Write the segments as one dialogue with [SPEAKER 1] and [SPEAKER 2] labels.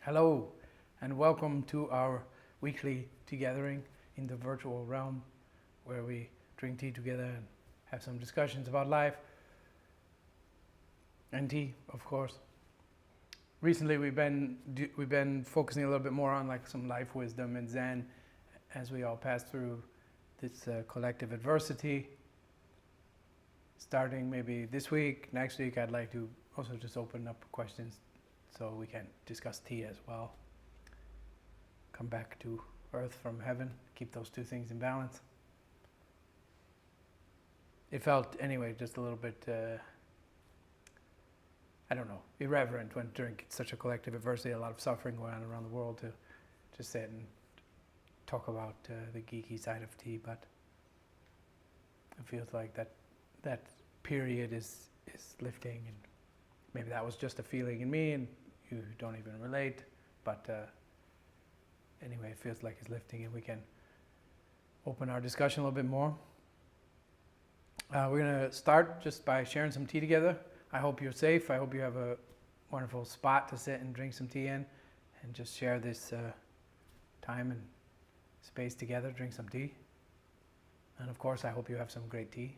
[SPEAKER 1] Hello, and welcome to our weekly gathering in the virtual realm where we drink tea together and have some discussions about life and tea, of course. Recently, we've been focusing a little bit more on like some life wisdom and Zen as we all pass through this collective adversity. Starting maybe this week, next week, I'd like to also just open up questions so we can discuss tea as well. Come back to earth from heaven, keep those two things in balance. It felt, anyway, just a little bit, I don't know, irreverent when during such a collective adversity, a lot of suffering going on around the world to just sit and talk about the geeky side of tea, but it feels like that period is lifting, and maybe that was just a feeling in me and you don't even relate, but anyway, it feels like it's lifting and we can open our discussion a little bit more. We're going to start just by sharing some tea together. I hope you're safe. I hope you have a wonderful spot to sit and drink some tea in and just share this time and space together, drink some tea. And of course, I hope you have some great tea.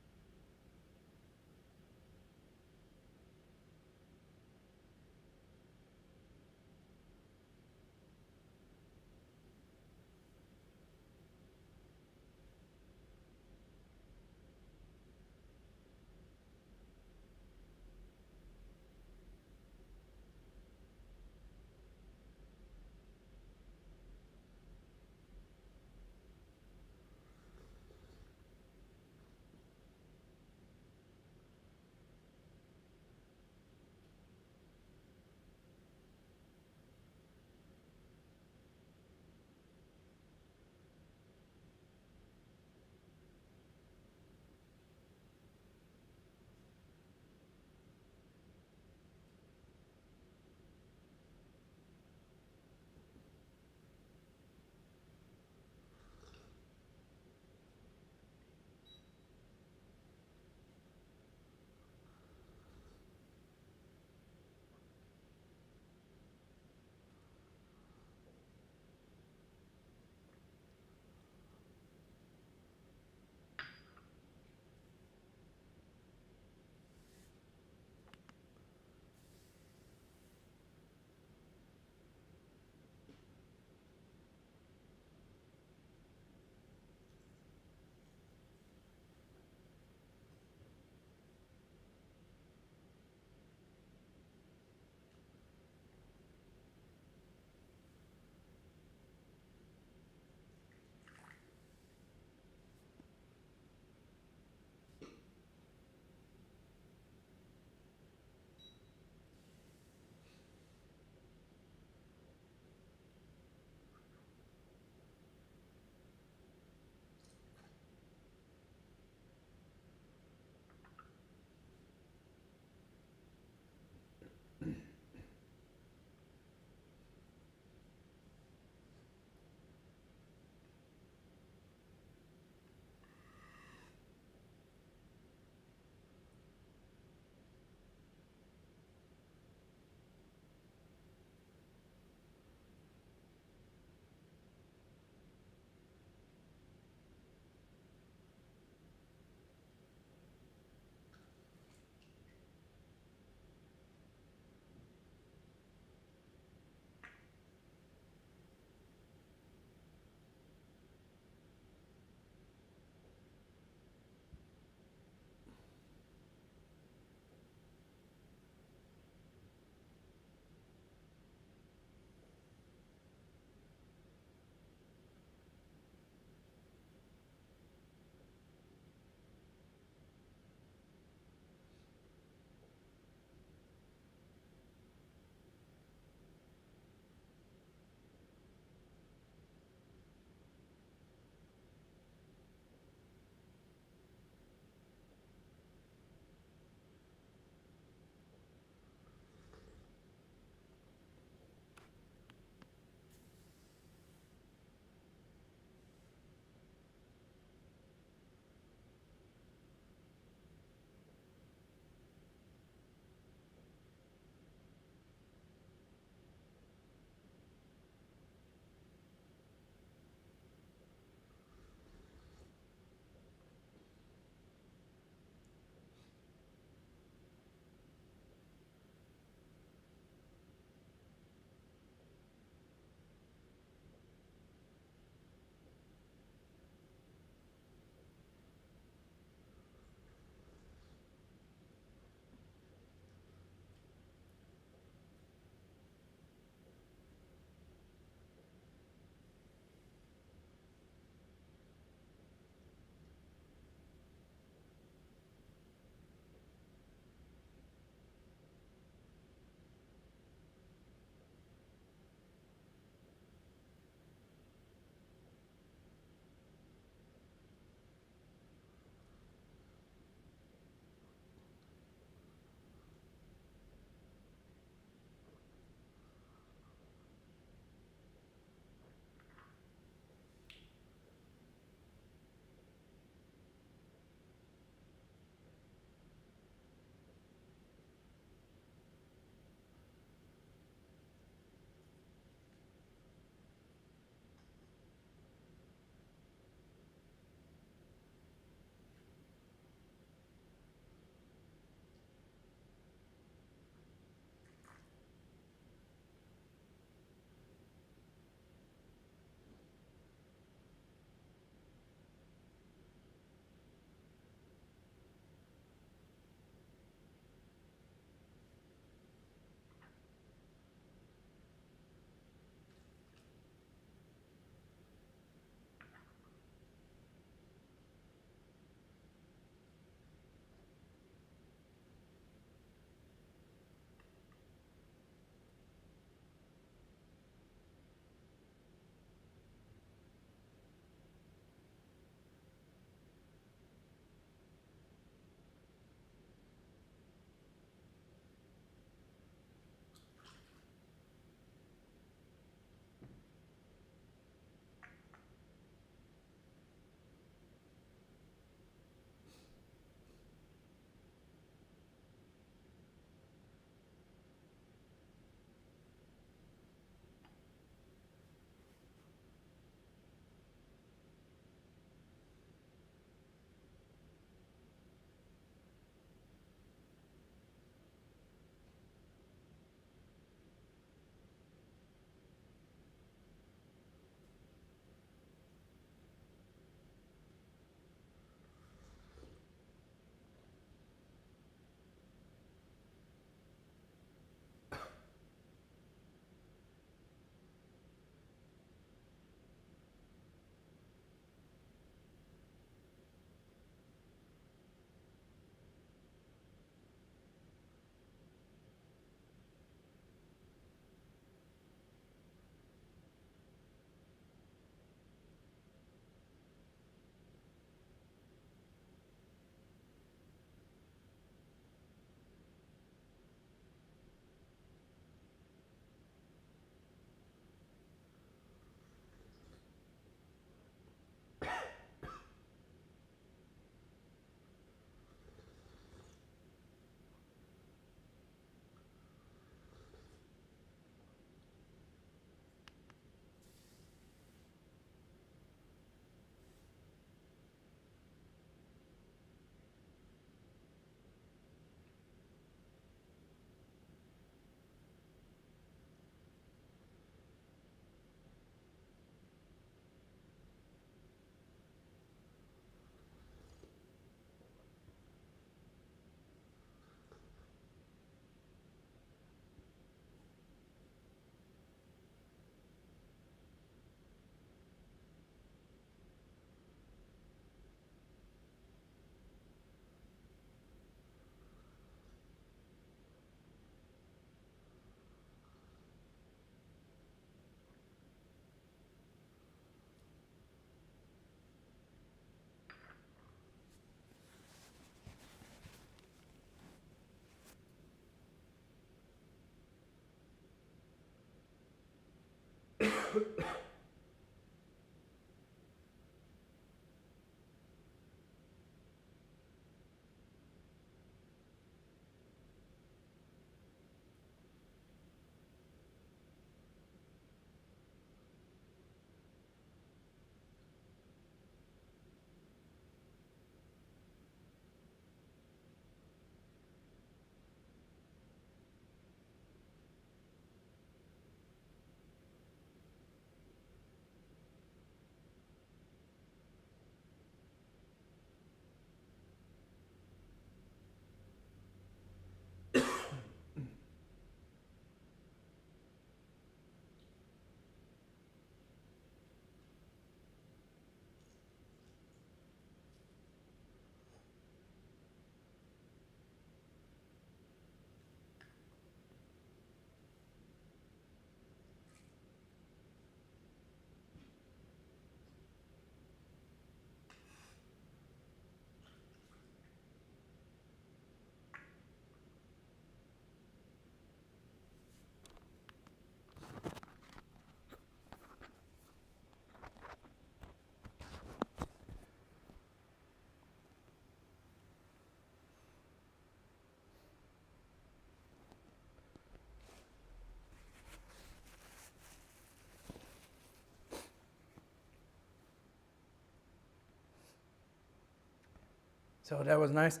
[SPEAKER 1] So that was nice.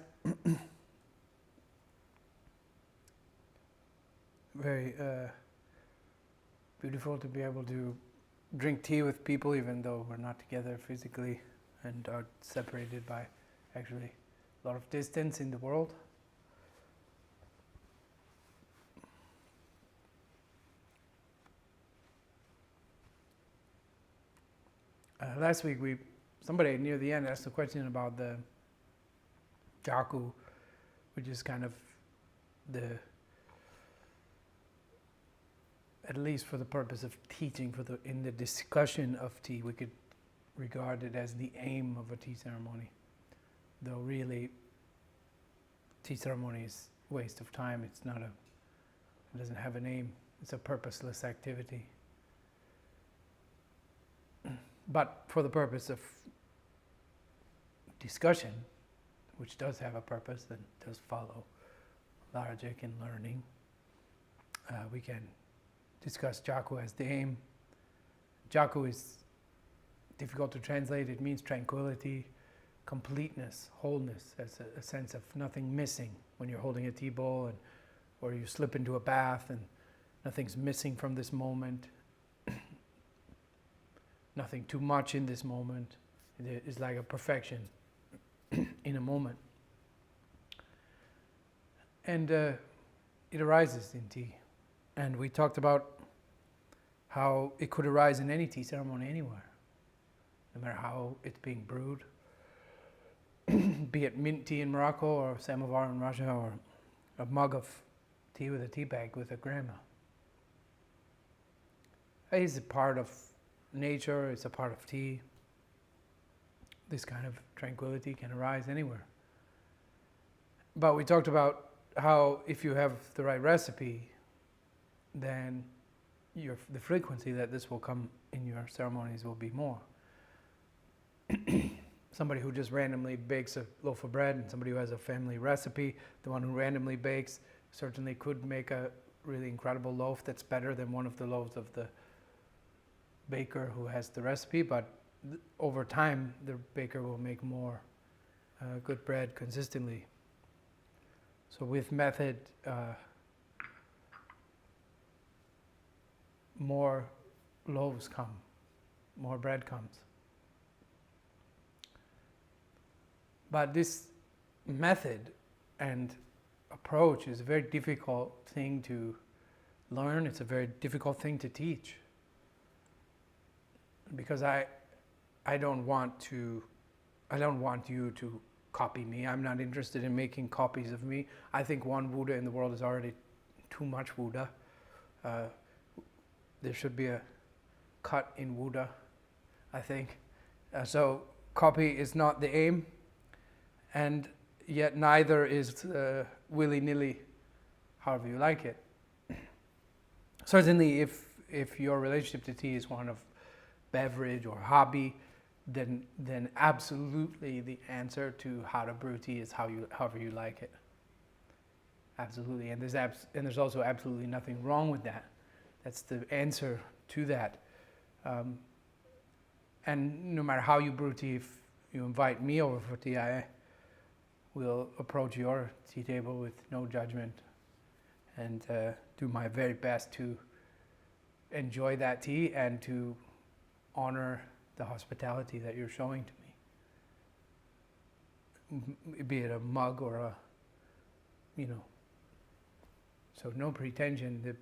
[SPEAKER 1] Very beautiful to be able to drink tea with people even though we're not together physically and are separated by actually a lot of distance in the world. Last week somebody near the end asked a question about the Jaakko, which is kind of at least for the purpose of teaching, in the discussion of tea, we could regard it as the aim of a tea ceremony. Though really, tea ceremony is a waste of time. It doesn't have an aim. It's a purposeless activity. But for the purpose of discussion, which does have a purpose and does follow logic and learning, we can discuss Jaakko as the aim. Jaakko is difficult to translate. It means tranquility, completeness, wholeness, as a sense of nothing missing when you're holding a tea bowl or you slip into a bath and nothing's missing from this moment. Nothing too much in this moment. It is like a perfection in a moment. And it arises in tea. And we talked about how it could arise in any tea ceremony anywhere, no matter how it's being brewed, be it mint tea in Morocco or samovar in Russia or a mug of tea with a tea bag with a grandma. It's a part of nature, it's a part of tea. This kind of tranquility can arise anywhere. But we talked about how if you have the right recipe, then the frequency that this will come in your ceremonies will be more. Somebody who just randomly bakes a loaf of bread and somebody who has a family recipe, the one who randomly bakes certainly could make a really incredible loaf that's better than one of the loaves of the baker who has the recipe, but over time the baker will make more good bread consistently. So with method, more loaves come, more bread comes. But this method and approach is a very difficult thing to learn. It's a very difficult thing to teach. Because I don't want you to copy me. I'm not interested in making copies of me. I think one Buddha in the world is already too much Buddha. There should be a cut in Buddha, I think. So copy is not the aim, and yet neither is willy-nilly, however you like it. Certainly if your relationship to tea is one of beverage or hobby, then absolutely the answer to how to brew tea is however you like it. Absolutely, and there's also absolutely nothing wrong with that. That's the answer to that. And no matter how you brew tea, if you invite me over for tea, I will approach your tea table with no judgment and do my very best to enjoy that tea and to honor the hospitality that you're showing to me. Be it a mug or so no pretension.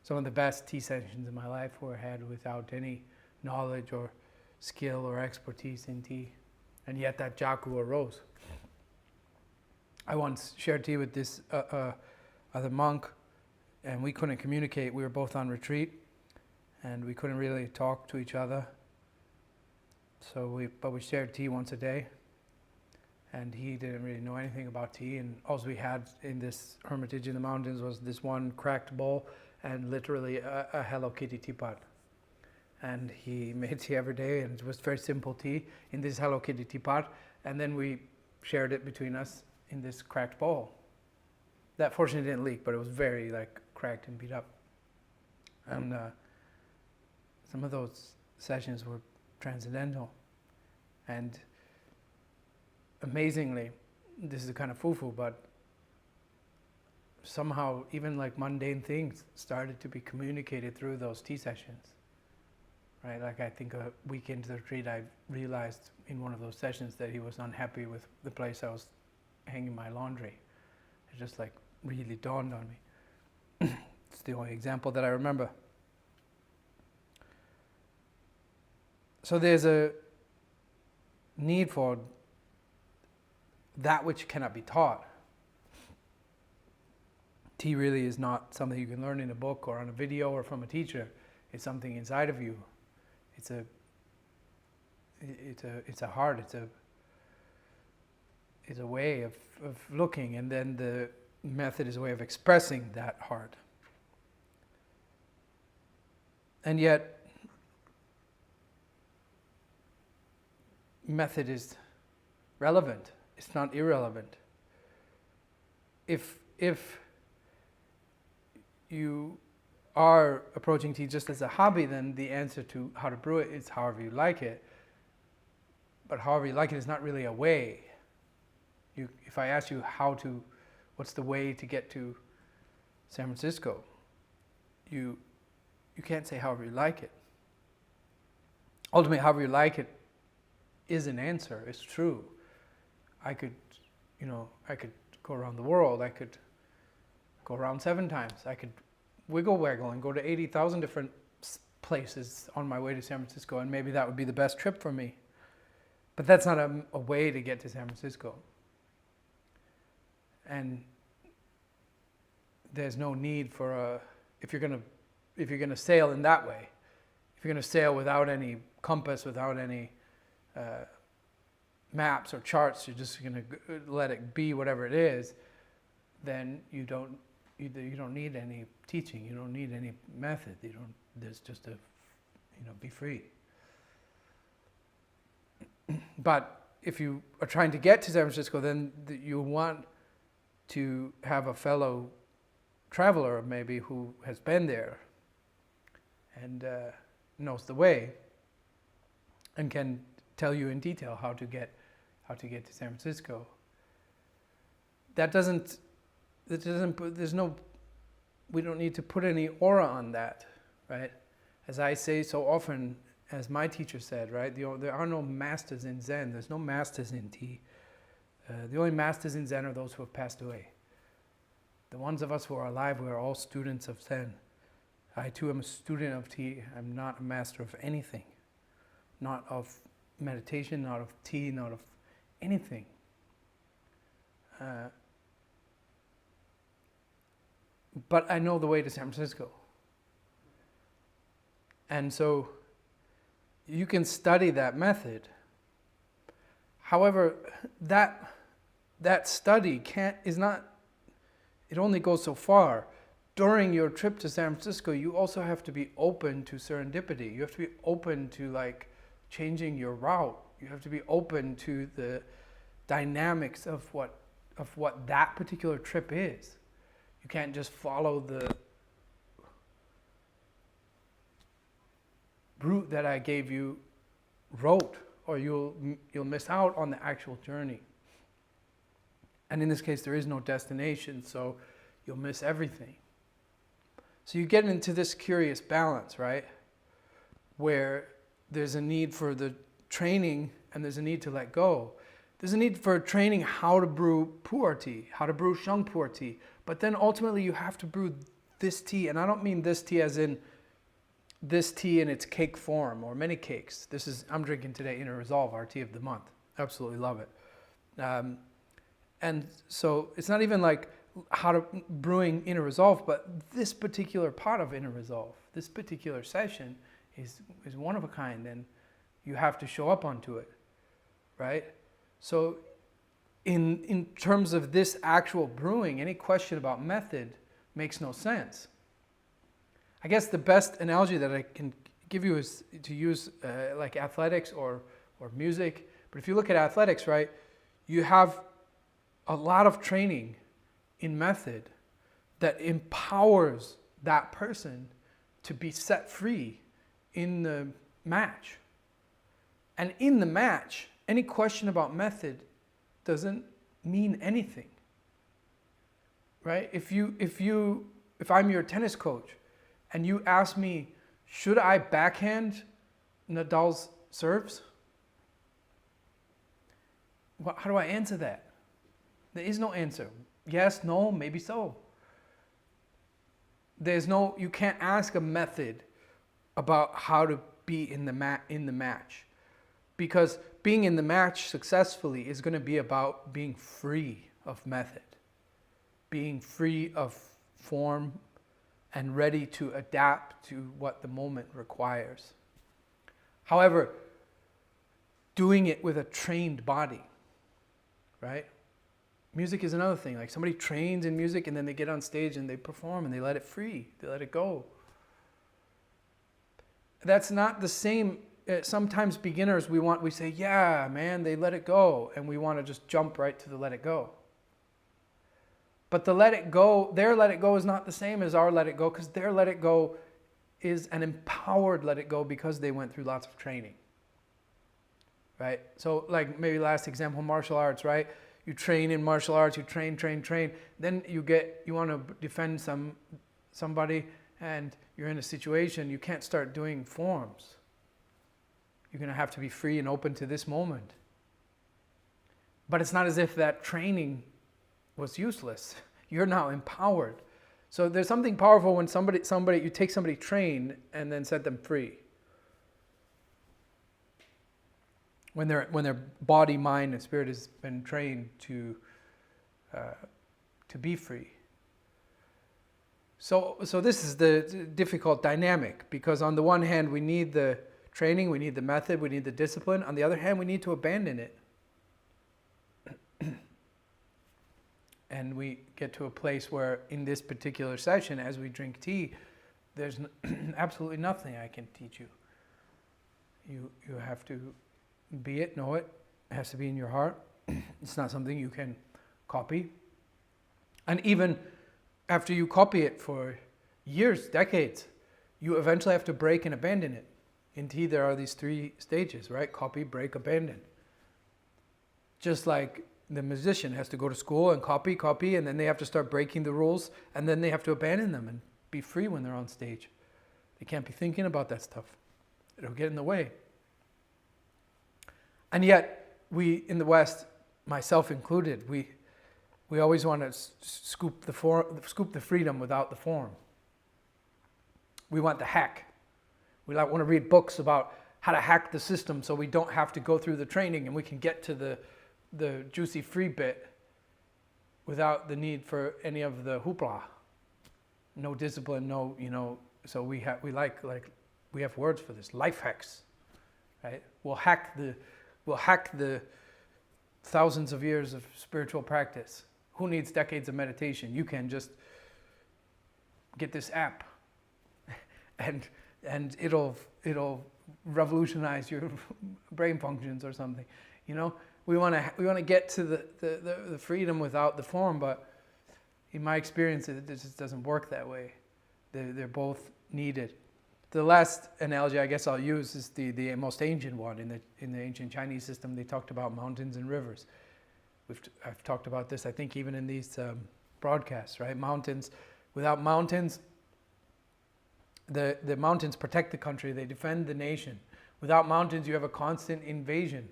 [SPEAKER 1] Some of the best tea sessions in my life were had without any knowledge or skill or expertise in tea, and yet that Jaakko arose. I once shared tea with this other monk, and we couldn't communicate. We were both on retreat, and we couldn't really talk to each other. But we shared tea once a day, and he didn't really know anything about tea, and all we had in this hermitage in the mountains was this one cracked bowl and literally a Hello Kitty teapot. And he made tea every day, and it was very simple tea in this Hello Kitty teapot, and then we shared it between us in this cracked bowl. That fortunately didn't leak, but it was very cracked and beat up. And some of those sessions were transcendental. And amazingly, this is kind of foo-foo, but somehow even like mundane things started to be communicated through those tea sessions, right? Like I think a week into the retreat, I realized in one of those sessions that he was unhappy with the place I was hanging my laundry. It just like really dawned on me. It's the only example that I remember. So there's a need for that which cannot be taught. Tea really is not something you can learn in a book or on a video or from a teacher. It's something inside of you. It's a heart. It's a way of looking, and then the method is a way of expressing that heart. And yet, method is relevant. It's not irrelevant. If you are approaching tea just as a hobby, then the answer to how to brew it is however you like it. But however you like it is not really a way. If I ask you what's the way to get to San Francisco, you can't say however you like it. Ultimately, however you like it is an answer. It's true. I could go around the world. I could go around 7 times. I could wiggle and go to 80,000 different places on my way to San Francisco, and maybe that would be the best trip for me. But that's not a way to get to San Francisco. And there's no need for if you're gonna sail in that way, if you're gonna sail without any compass, without any maps or charts, you're just gonna let it be whatever it is, then you don't need any teaching, you don't need any method, there's just be free. But if you are trying to get to San Francisco, then you want to have a fellow traveler maybe who has been there and knows the way and can tell you in detail how to get to San Francisco. We don't need to put any aura on that, right? As I say so often, as my teacher said, right? There are no masters in Zen. There's no masters in tea. The only masters in Zen are those who have passed away. The ones of us who are alive, we are all students of Zen. I too am a student of tea. I'm not a master of anything. Not of meditation, not of tea, not of anything. But I know the way to San Francisco. And so you can study that method. However, that study it only goes so far. During your trip to San Francisco, you also have to be open to serendipity. You have to be open to changing your route. You have to be open to the dynamics of what that particular trip is. You can't just follow the route that I gave you wrote, or you'll miss out on the actual journey. And in this case, there is no destination, so you'll miss everything. So you get into this curious balance, right? Where there's a need for the training and there's a need to let go. There's a need for training how to brew pu'er tea, how to brew sheng pu'er tea. But then ultimately you have to brew this tea, and I don't mean this tea as in this tea in its cake form or many cakes. I'm drinking today Inner Resolve, our tea of the month. Absolutely love it. And so it's not even like brewing Inner Resolve, but this particular pot of Inner Resolve, this particular session is one of a kind, and you have to show up onto it, right? So in terms of this actual brewing, any question about method makes no sense. I guess the best analogy that I can give you is to use like athletics or music. But if you look at athletics, right, you have a lot of training in method that empowers that person to be set free in the match. And in the match, any question about method doesn't mean anything, right? If I'm your tennis coach and you ask me, should I backhand Nadal's serves? How do I answer that? There is no answer. Yes, no, maybe so. You can't ask a method about how to be in the match. Because being in the match successfully is going to be about being free of method, being free of form, and ready to adapt to what the moment requires. However, doing it with a trained body, right? Music is another thing. Like somebody trains in music and then they get on stage and they perform and they let it free. They let it go. That's not the same. Sometimes beginners, we say, yeah, man, they let it go. And we want to just jump right to the let it go. But the let it go, their let it go is not the same as our let it go, because their let it go is an empowered let it go because they went through lots of training. Right? So like maybe last example, martial arts, right? You train in martial arts, you train. Then you want to defend somebody and you're in a situation, you can't start doing forms. You're going to have to be free and open to this moment. But it's not as if that training was useless. You're now empowered. So there's something powerful when you take somebody trained and then set them free. When their body, mind, and spirit has been trained to be free. So this is the difficult dynamic, because on the one hand we need the training, we need the method, we need the discipline. On the other hand, we need to abandon it. And we get to a place where in this particular session, as we drink tea, there's absolutely nothing I can teach you. You have to be it, know it. It has to be in your heart. It's not something you can copy. And even after you copy it for years, decades, you eventually have to break and abandon it. In tea, there are these 3 stages, right? Copy, break, abandon. Just like the musician has to go to school and copy, and then they have to start breaking the rules, and then they have to abandon them and be free when they're on stage. They can't be thinking about that stuff. It'll get in the way. And yet, we in the West, myself included, we always want to scoop the freedom without the form. We want the hack. We want to read books about how to hack the system so we don't have to go through the training and we can get to the juicy free bit without the need for any of the hoopla. No discipline, so we have words for this, life hacks, right? We'll hack the thousands of years of spiritual practice. Who needs decades of meditation? You can just get this app and it'll revolutionize your brain functions or something. We want to get to the freedom without the form, but in my experience, it just doesn't work that way. They're both needed. The last analogy I guess I'll use is the most ancient one. In the ancient Chinese system, they talked about mountains and rivers. I've talked about this, I think, even in these broadcasts, right? Mountains. Without mountains, the mountains protect the country. They defend the nation. Without mountains, you have a constant invasion,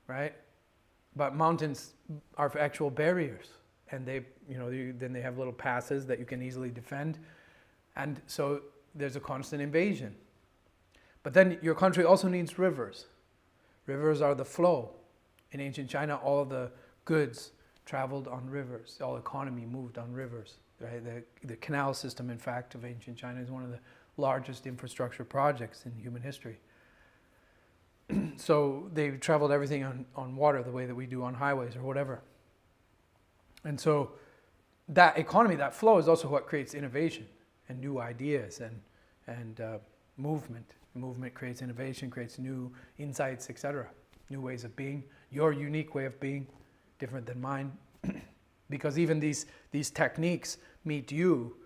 [SPEAKER 1] right? But mountains are actual barriers, and then they have little passes that you can easily defend, and so there's a constant invasion. But then your country also needs rivers. Rivers are the flow. In ancient China, all the goods traveled on rivers. All economy moved on rivers. Right? The canal system, in fact, of ancient China is one of the largest infrastructure projects in human history. So they traveled everything on water the way that we do on highways or whatever. And so that economy, that flow, is also what creates innovation and new ideas and movement. Movement creates innovation, creates new insights, etc. New ways of being. Your unique way of being, different than mine. Because even these techniques meet you.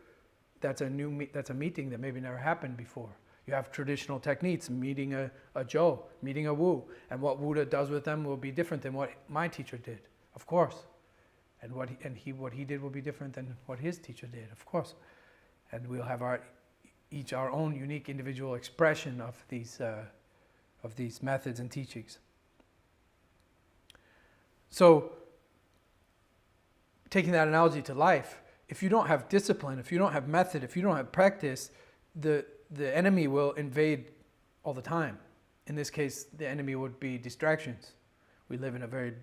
[SPEAKER 1] That's a meeting that maybe never happened before. You have traditional techniques, meeting a Joe, meeting a Wu, and what Buddha does with them will be different than what my teacher did. of course. And what he did will be different than what his teacher did, of course. And we'll have each our own unique individual expression of these methods and teachings. So, taking that analogy to life, if you don't have discipline, if you don't have method, if you don't have practice, the enemy will invade all the time. In this case, the enemy would be distractions. We live in a very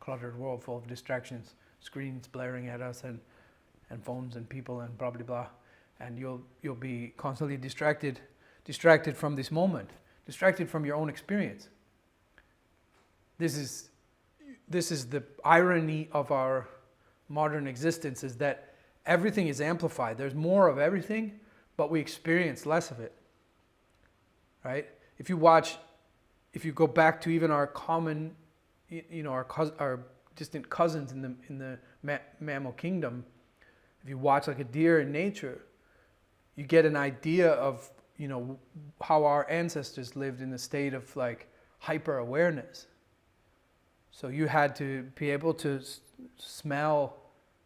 [SPEAKER 1] cluttered world full of distractions, screens blaring at us, and phones and people and blah blah blah, and you'll be constantly distracted from this moment, distracted from your own experience. This is the irony of our modern existence, is that everything is amplified. There's more of everything, but we experience less of it. Right? If you go back to even our common, our distant cousins in the mammal kingdom, if you watch like a deer in nature, you get an idea of, how our ancestors lived in a state of like hyper awareness. So you had to be able to smell,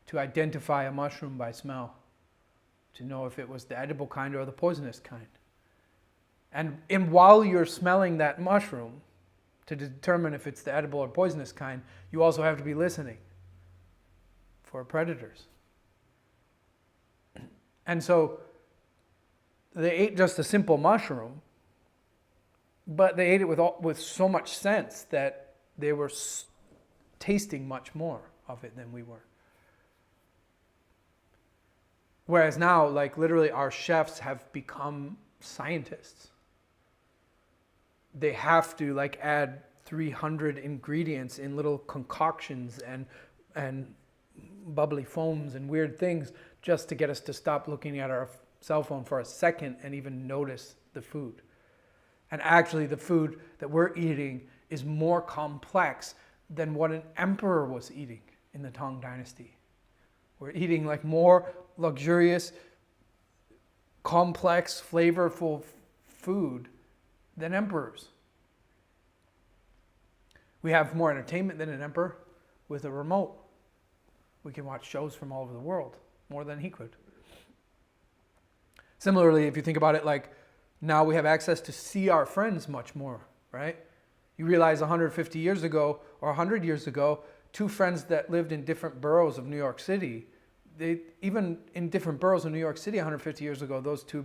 [SPEAKER 1] to identify a mushroom by smell, to know if it was the edible kind or the poisonous kind. And while you're smelling that mushroom, to determine if it's the edible or poisonous kind, you also have to be listening for predators. And so they ate just a simple mushroom, but they ate it with so much sense that they were tasting much more of it than we were. Whereas now, like literally our chefs have become scientists. They have to like add 300 ingredients in little concoctions and bubbly foams and weird things just to get us to stop looking at our cell phone for a second and even notice the food. And actually the food that we're eating is more complex than what an emperor was eating in the Tang Dynasty. We're eating like more luxurious, complex, flavorful food than emperors. We have more entertainment than an emperor with a remote. We can watch shows from all over the world, more than he could. Similarly, if you think about it, like now we have access to see our friends much more, right? You realize 150 years ago or 100 years ago, two friends that lived in different boroughs of New York City, even in different boroughs of New York City 150 years ago, those two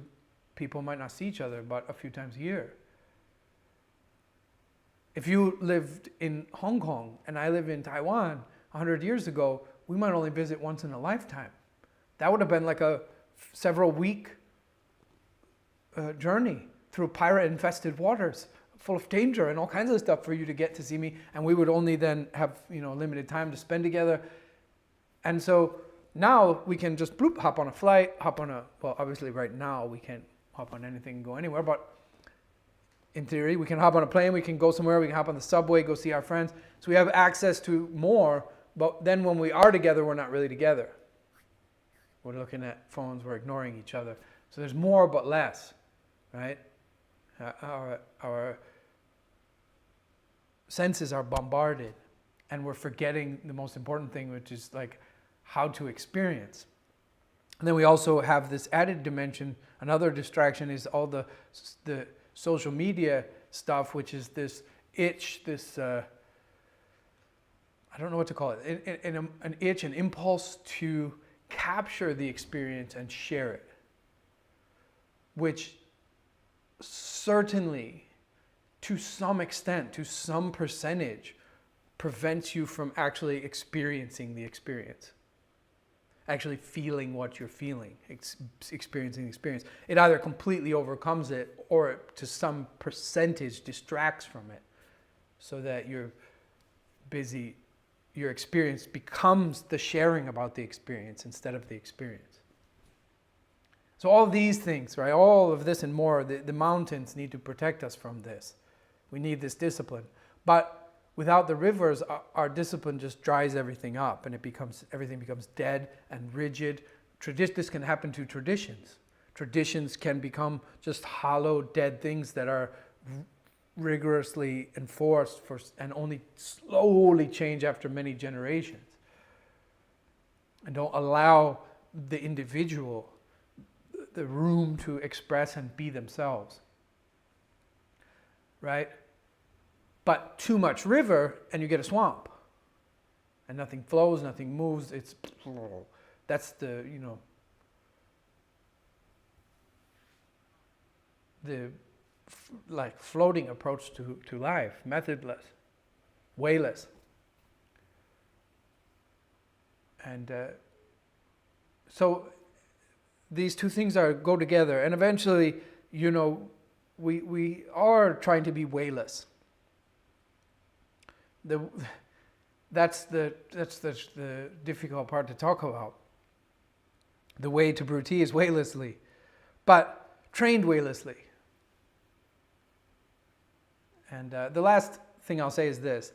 [SPEAKER 1] people might not see each other but a few times a year. If you lived in Hong Kong and I live in Taiwan 100 years ago, we might only visit once in a lifetime. That would have been like a several week journey through pirate-infested waters, full of danger and all kinds of stuff for you to get to see me, and we would only then have limited time to spend together. And so now we can just bloop, hop on a flight, well, obviously right now we can't hop on anything and go anywhere, but in theory we can hop on a plane, we can go somewhere, we can hop on the subway, go see our friends. So we have access to more, but then when we are together, we're not really together. We're looking at phones, we're ignoring each other. So there's more but less, right? Our senses are bombarded and we're forgetting the most important thing, which is like how to experience. And then we also have this added dimension. Another distraction is all the social media stuff, which is this itch, I don't know what to call it, an itch, an impulse to capture the experience and share it, which certainly, to some extent, to some percentage, prevents you from actually experiencing the experience. Actually feeling what you're feeling, experiencing the experience. It either completely overcomes it or it, to some percentage, distracts from it so that your experience becomes the sharing about the experience instead of the experience. So all these things, right, all of this and more, the mountains need to protect us from this. We need this discipline. But without the rivers, our discipline just dries everything up and everything becomes dead and rigid. This can happen to traditions. Traditions can become just hollow, dead things that are rigorously enforced and only slowly change after many generations. And don't allow the individual the room to express and be themselves. Right? But too much river and you get a swamp. And nothing flows, nothing moves. That's the, the like floating approach to life, methodless, wayless. And so these two things go together, and eventually, we are trying to be wayless. That's the difficult part to talk about. The way to brew tea is waylessly, but trained waylessly. And the last thing I'll say is this.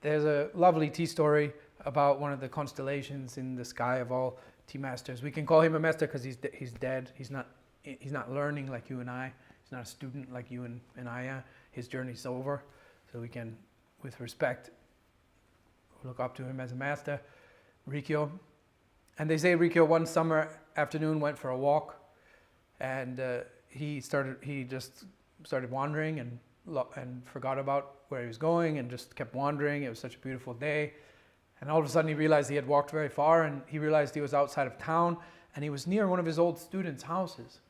[SPEAKER 1] There's a lovely tea story about one of the constellations in the sky of all tea masters. We can call him a master because he's dead. He's not learning like you and I. He's not a student like you and I are. His journey's over. So we can, with respect, look up to him as a master, Rikuo. And they say Rikuo one summer afternoon went for a walk, and he just started wandering and forgot about where he was going and just kept wandering. It was such a beautiful day. And all of a sudden he realized he had walked very far, and he realized he was outside of town, and he was near one of his old students' houses.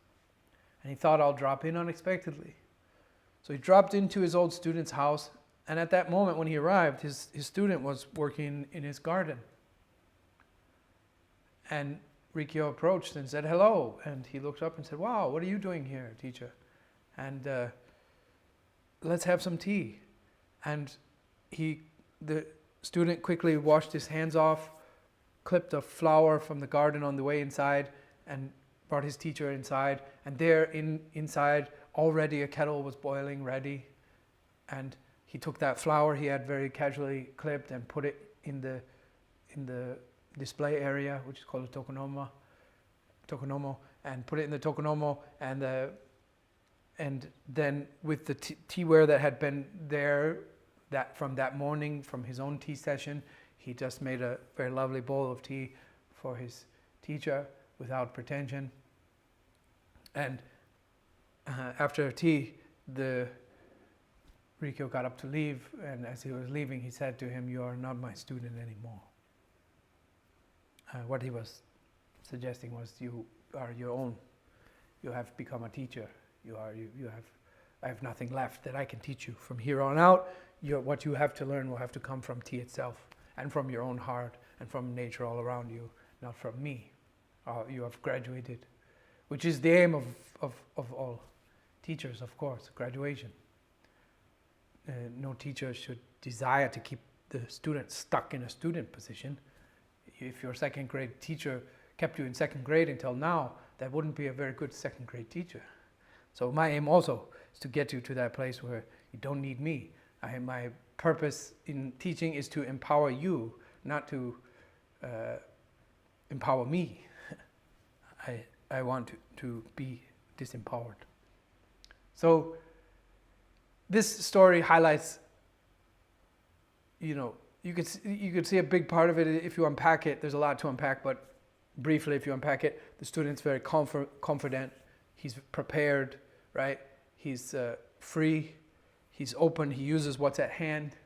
[SPEAKER 1] And he thought, I'll drop in unexpectedly. So he dropped into his old student's house, and at that moment when he arrived, his student was working in his garden. And Rikuo approached and said, hello. And he looked up and said, wow, what are you doing here, teacher? And let's have some tea. And the student quickly washed his hands off, clipped a flower from the garden on the way inside, and brought his teacher inside. And there inside, already a kettle was boiling ready. And he took that flower he had very casually clipped and put it in the display area, which is called a tokonomo, and put it in the tokonomo, and then with the teaware that had been there from that morning, from his own tea session, he just made a very lovely bowl of tea for his teacher without pretension. And after tea, the Rikuo got up to leave, and as he was leaving, he said to him, "You are not my student anymore." What he was suggesting was, you are your own. You have become a teacher. I have nothing left that I can teach you. From here on out, what you have to learn will have to come from tea itself, and from your own heart, and from nature all around you, not from me. You have graduated, which is the aim of all teachers, of course, graduation. No teacher should desire to keep the student stuck in a student position. If your second grade teacher kept you in second grade until now, that wouldn't be a very good second grade teacher. So my aim also is to get you to that place where you don't need me. My purpose in teaching is to empower you, not to empower me. I want to be disempowered. So this story highlights, you could see a big part of it if you unpack it. There's a lot to unpack, but briefly, if you unpack it, the student's very confident. He's prepared, right? He's free. He's open. He uses what's at hand.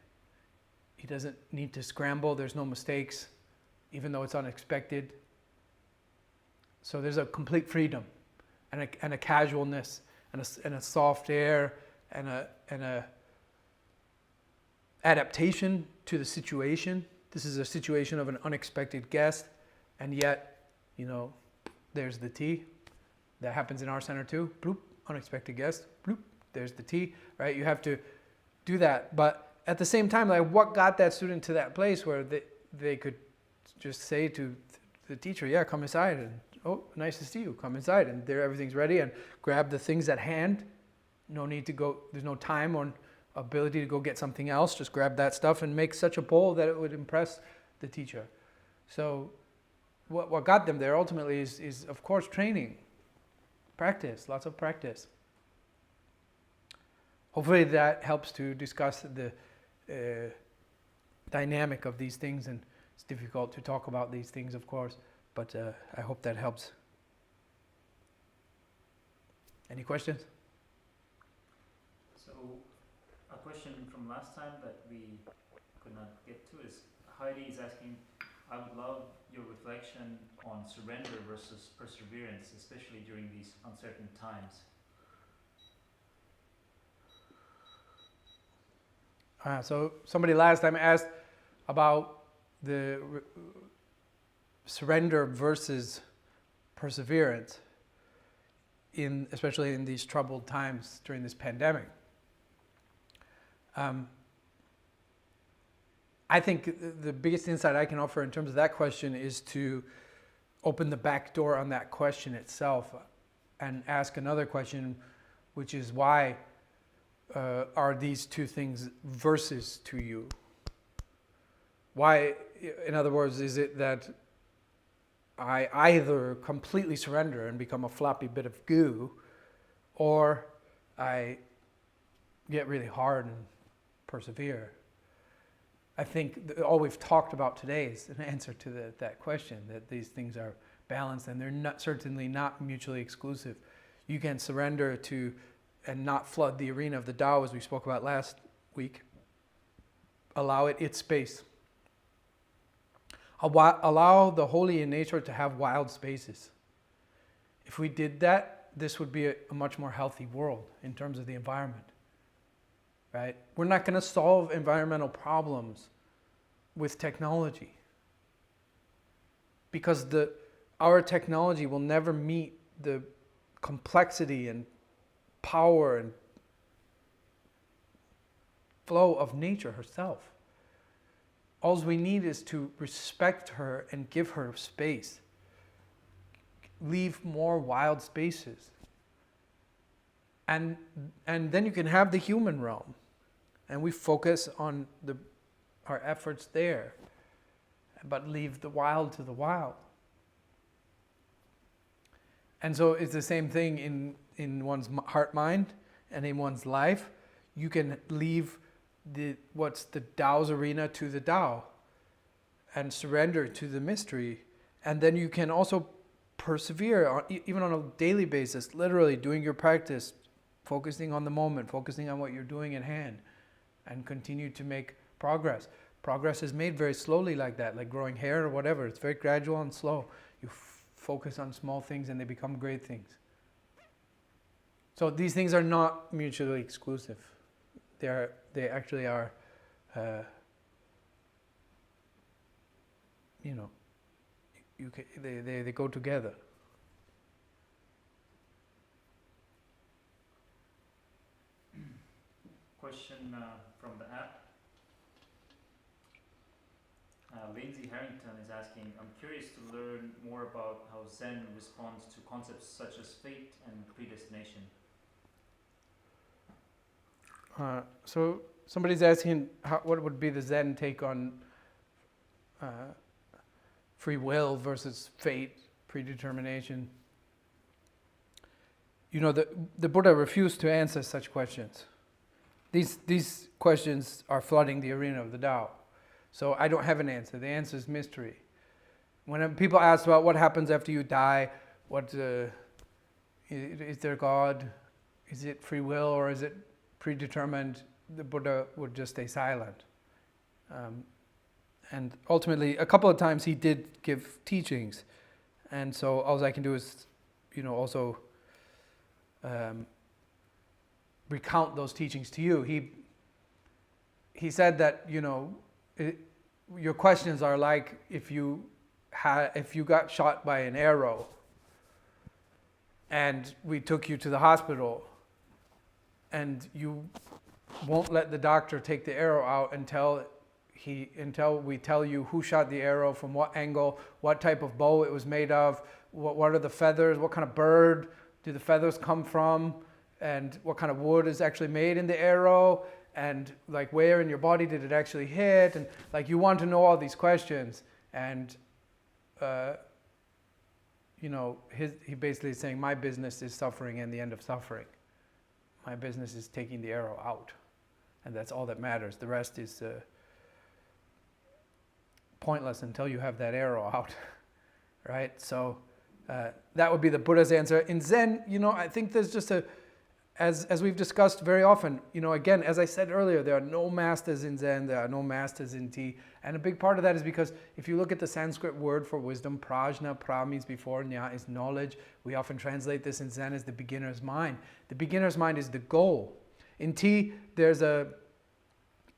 [SPEAKER 1] He doesn't need to scramble. There's no mistakes, even though it's unexpected. So there's a complete freedom and a casualness and a soft air and a adaptation to the situation. This is a situation of an unexpected guest, and yet, there's the tea. That happens in our center too. Bloop, unexpected guest. Bloop, there's the tea, right? You have to do that. But at the same time, like, what got that student to that place where they could just say to the teacher, yeah, come inside, and oh, nice to see you, come inside, and there everything's ready, and grab the things at hand. No need to go, there's no time or ability to go get something else. Just grab that stuff and make such a bowl that it would impress the teacher. So what got them there ultimately is of course training, practice, lots of practice. hopefully that helps to discuss the dynamic of these things, and it's difficult to talk about these things, of course, but I hope that helps. Any questions?
[SPEAKER 2] So, a question from last time that we could not get to is Heidi is asking, I would love your reflection on surrender versus perseverance, especially during these uncertain times.
[SPEAKER 1] So somebody last time asked about the surrender versus perseverance, especially in these troubled times during this pandemic. I think the biggest insight I can offer in terms of that question is to open the back door on that question itself and ask another question, which is why are these two things versus to you? Why, in other words, is it that I either completely surrender and become a floppy bit of goo, or I get really hard and persevere? I think all we've talked about today is an answer to that question, that these things are balanced and they're certainly not mutually exclusive. You can surrender to and not flood the arena of the Tao, as we spoke about last week. Allow it its space. Allow the holy in nature to have wild spaces. If we did that, this would be a much more healthy world in terms of the environment. Right? We're not going to solve environmental problems with technology, because our technology will never meet the complexity and power and flow of nature herself. All we need is to respect her and give her space. Leave more wild spaces. And then you can have the human realm. And we focus on our efforts there, but leave the wild to the wild. And so it's the same thing in one's heart, mind, and in one's life. You can leave what's the Tao's arena to the Tao and surrender to the mystery. And then you can also persevere, even on a daily basis, literally doing your practice, focusing on the moment, focusing on what you're doing at hand, and continue to make progress. Progress is made very slowly like that, like growing hair or whatever. It's very gradual and slow. You focus on small things and they become great things. So these things are not mutually exclusive. They actually are, they go together.
[SPEAKER 2] Question from the app. Lindsay Harrington is asking, I'm curious to learn more about how Zen responds to concepts such as fate and predestination.
[SPEAKER 1] So somebody's asking what would be the Zen take on free will versus fate, predetermination. The Buddha refused to answer such questions. These questions are flooding the arena of the Tao. So I don't have an answer. The answer is mystery. When people ask about what happens after you die, is there God? Is it free will or is it predetermined? The Buddha would just stay silent. And ultimately, a couple of times he did give teachings. And so all I can do is, also recount those teachings to you. He said that, your questions are like if you got shot by an arrow and we took you to the hospital and you won't let the doctor take the arrow out until we tell you who shot the arrow, from what angle, what type of bow it was made of, what are the feathers, what kind of bird do the feathers come from, and what kind of wood is actually made in the arrow, and like where in your body did it actually hit, and like you want to know all these questions. And he basically is saying, my business is suffering and the end of suffering. My business is taking the arrow out. And that's all that matters. The rest is pointless until you have that arrow out, right? So that would be the Buddha's answer. In Zen, I think there's just as we've discussed very often, again, as I said earlier, there are no masters in Zen, there are no masters in tea. And a big part of that is because if you look at the Sanskrit word for wisdom, prajna, pra means before, nya is knowledge. We often translate this in Zen as the beginner's mind. The beginner's mind is the goal. In tea, there's a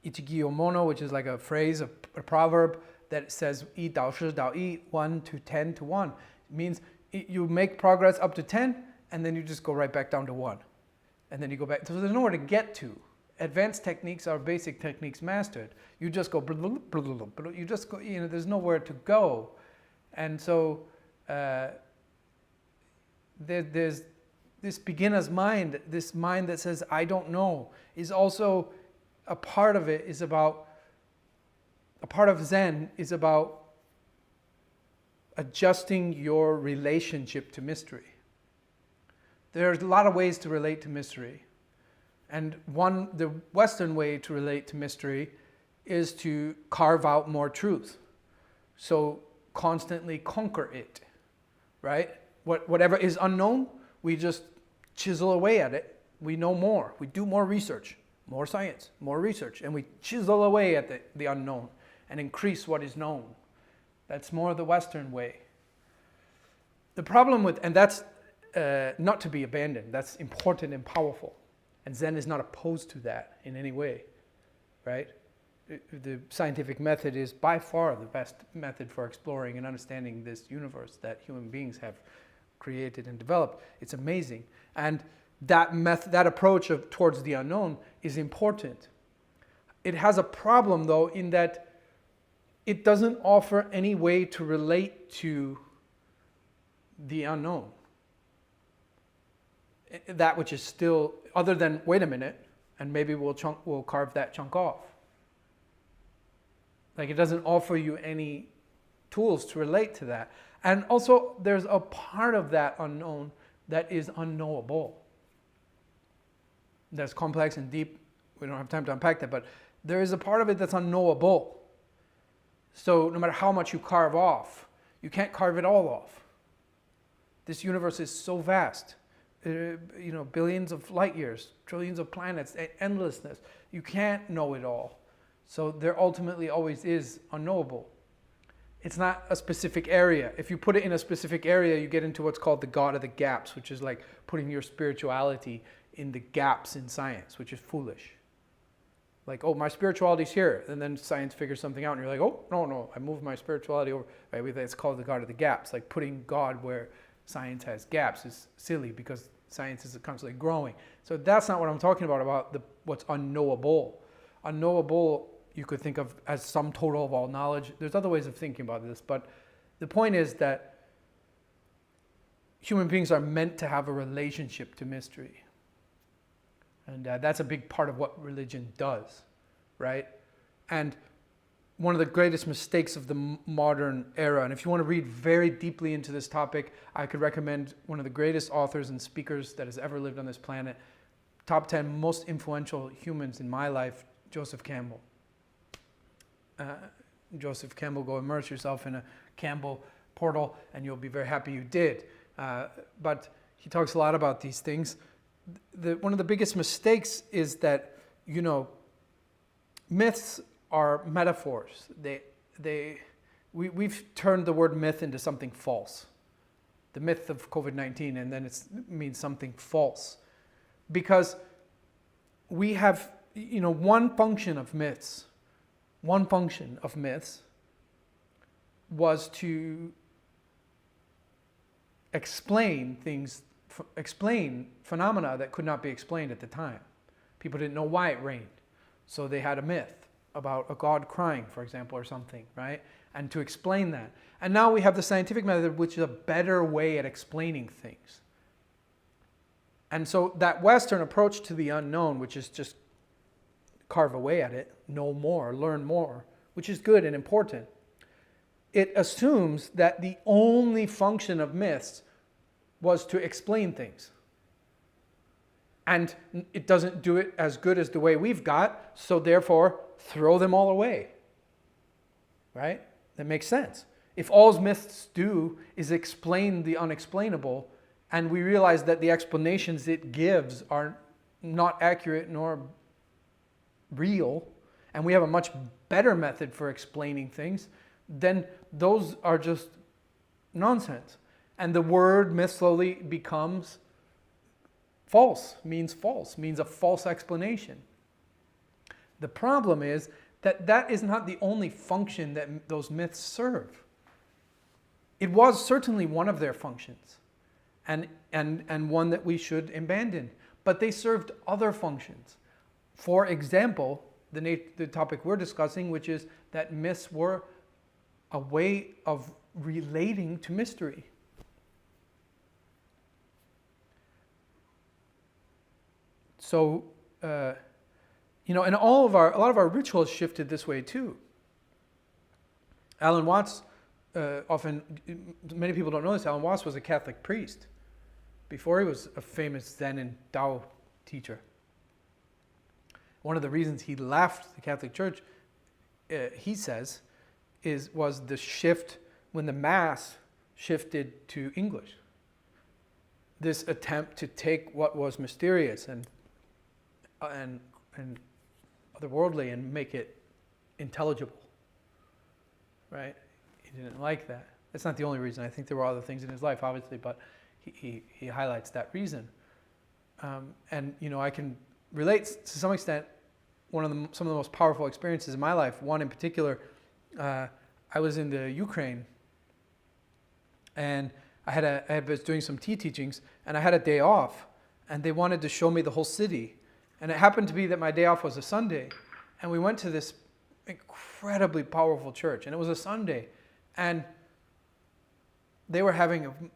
[SPEAKER 1] ichigiyo mono, which is like a phrase, a proverb that says, yi dao shi dao yi, 1 to 10 to 1. It means you make progress up to 10, and then you just go right back down to 1. And then you go back. So there's nowhere to get to. Advanced techniques are basic techniques mastered. You just go, you just go, there's nowhere to go. And so there's this beginner's mind, this mind that says, I don't know, is also a part of it is about, a part of Zen is about adjusting your relationship to mystery. There's a lot of ways to relate to mystery. And the Western way to relate to mystery is to carve out more truth. So constantly conquer it, right? Whatever is unknown, we just chisel away at it. We know more. We do more research, more science, more research, and we chisel away at the unknown and increase what is known. That's more the Western way. The problem with, and that's not to be abandoned, that's important and powerful. And Zen is not opposed to that in any way, right? The scientific method is by far the best method for exploring and understanding this universe that human beings have created and developed. It's amazing. And that approach towards the unknown is important. It has a problem, though, in that it doesn't offer any way to relate to the unknown. That which is still, other than, wait a minute, and maybe we'll carve that chunk off. Like, it doesn't offer you any tools to relate to that. And also, there's a part of that unknown that is unknowable. That's complex and deep. We don't have time to unpack that, but there is a part of it that's unknowable. So no matter how much you carve off, you can't carve it all off. This universe is so vast. Billions of light years, trillions of planets, endlessness. You can't know it all. So there ultimately always is unknowable. It's not a specific area. If you put it in a specific area, you get into what's called the God of the gaps, which is like putting your spirituality in the gaps in science, which is foolish. Like, oh, my spirituality's here. And then science figures something out and you're like, oh, no, I moved my spirituality over. Right? It's called the God of the gaps. Like putting God where science has gaps is silly because science is constantly growing. So that's not what I'm talking about what's unknowable. Unknowable, you could think of as sum total of all knowledge. There's other ways of thinking about this, but the point is that human beings are meant to have a relationship to mystery. And that's a big part of what religion does, right? And one of the greatest mistakes of the modern era, and if you want to read very deeply into this topic, I could recommend one of the greatest authors and speakers that has ever lived on this planet, top 10 most influential humans in my life, Joseph Campbell. Joseph Campbell, go immerse yourself in a Campbell portal and you'll be very happy you did. But he talks a lot about these things. One of the biggest mistakes is that, myths are metaphors. We've turned the word myth into something false. The myth of COVID-19, and then it means something false. Because we have, one function of myths was to explain phenomena that could not be explained at the time. People didn't know why it rained, so they had a myth about a god crying, for example, or something, right? And to explain that. And now we have the scientific method, which is a better way at explaining things. And so that Western approach to the unknown, which is just carve away at it, know more, learn more, which is good and important, it assumes that the only function of myths was to explain things. And it doesn't do it as good as the way we've got, so therefore throw them all away. Right? That makes sense. If all myths do is explain the unexplainable, and we realize that the explanations it gives are not accurate nor real, and we have a much better method for explaining things, then those are just nonsense. And the word myth slowly becomes false, means a false explanation. The problem is that that is not the only function that those myths serve. It was certainly one of their functions, and one that we should abandon. But they served other functions. For example, the topic we're discussing, which is that myths were a way of relating to mystery. So, and a lot of our rituals shifted this way too. Alan Watts, many people don't know this, Alan Watts was a Catholic priest before he was a famous Zen and Tao teacher. One of the reasons he left the Catholic Church, he says, was the shift when the Mass shifted to English. This attempt to take what was mysterious and otherworldly and make it intelligible, right? He didn't like that. That's not the only reason. I think there were other things in his life, obviously, but he highlights that reason. I can relate to some extent some of the most powerful experiences in my life. One in particular, I was in the Ukraine, and I was doing some tea teachings, and I had a day off, and they wanted to show me the whole city. And it happened to be that my day off was a Sunday, and we went to this incredibly powerful church, and it was a Sunday, and they were having an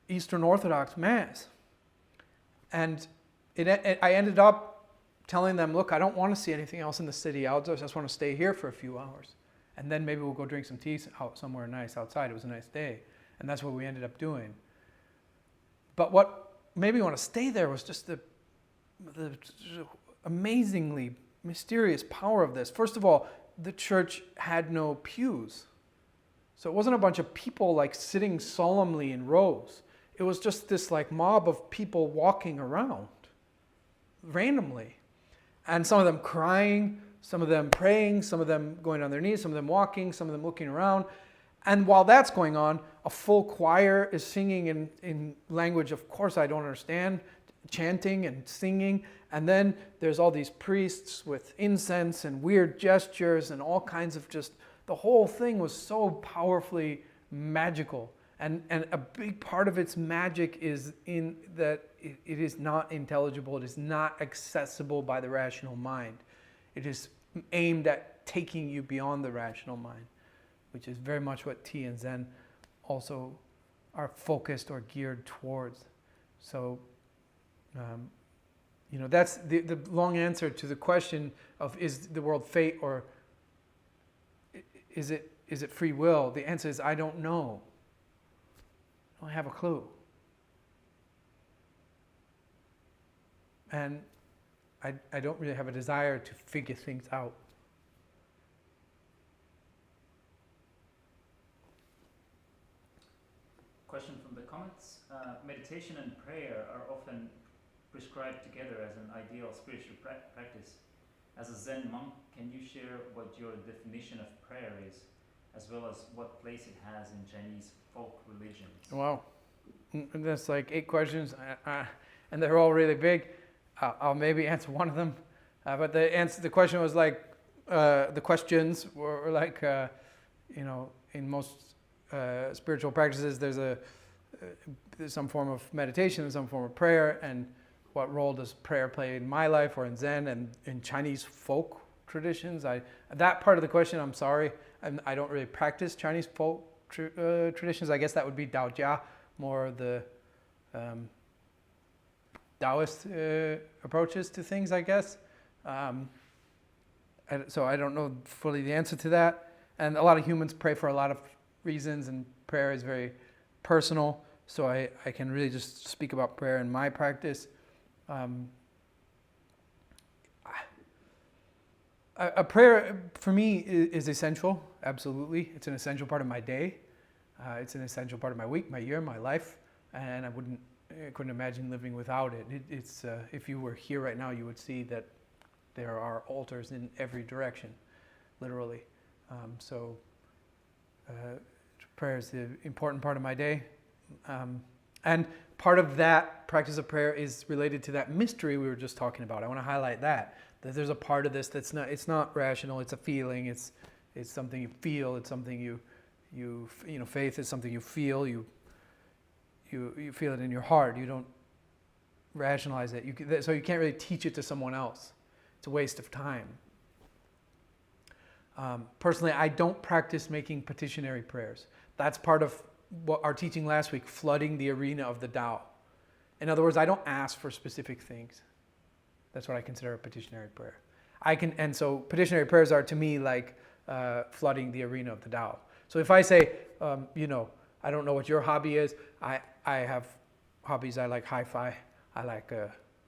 [SPEAKER 1] Eastern Orthodox Mass. And I ended up telling them, look, I don't want to see anything else in the city. I just want to stay here for a few hours. And then maybe we'll go drink some tea out somewhere nice outside. It was a nice day. And that's what we ended up doing. But what made me want to stay there was just the amazingly mysterious power of this. First of all, the church had no pews. So it wasn't a bunch of people like sitting solemnly in rows. It was just this like mob of people walking around randomly. And some of them crying, some of them praying, some of them going on their knees, some of them walking, some of them looking around. And while that's going on, a full choir is singing in language, of course, I don't understand, chanting and singing. And then there's all these priests with incense and weird gestures and all kinds of the whole thing was so powerfully magical. And a big part of its magic is in that it is not intelligible. It is not accessible by the rational mind. It is aimed at taking you beyond the rational mind, which is very much what Tea and Zen also are focused or geared towards. So, that's the long answer to the question of is the world fate or is it free will? The answer is I don't know. I don't have a clue. And I don't really have a desire to figure things out.
[SPEAKER 2] Question from the comments. Meditation and prayer are often prescribed together as an ideal spiritual practice. As a Zen monk, can you share what your definition of prayer is, as well as what place it has in Chinese folk religions?
[SPEAKER 1] Wow. That's like 8 questions, and they're all really big. I'll maybe answer one of them. But the question was like, the questions were like, in most spiritual practices, there's some form of meditation and some form of prayer, and what role does prayer play in my life or in Zen and in Chinese folk traditions? That part of the question, I'm sorry, I don't really practice Chinese folk traditions. I guess that would be Daojia, more the Taoist approaches to things, I guess. So I don't know fully the answer to that. And a lot of humans pray for a lot of reasons, and prayer is very personal. So I can really just speak about prayer in my practice. Um, a prayer for me is essential, absolutely. It's an essential part of my day. It's an essential part of my week, my year, my life, and I couldn't imagine living without it. It's if you were here right now, you would see that there are altars in every direction, literally. So prayer is the important part of my day, and part of that practice of prayer is related to that mystery we were just talking about. I want to highlight that there's a part of this it's not rational. It's a feeling. It's something you feel. It's something you know. Faith is something you feel. You feel it in your heart. You don't rationalize it. So you can't really teach it to someone else. It's a waste of time. Personally, I don't practice making petitionary prayers. That's part of what our teaching last week, flooding the arena of the Tao. In other words, I don't ask for specific things. That's what I consider a petitionary prayer. And so petitionary prayers are to me like flooding the arena of the Tao. So if I say, I don't know what your hobby is. I have hobbies. I like hi-fi. I like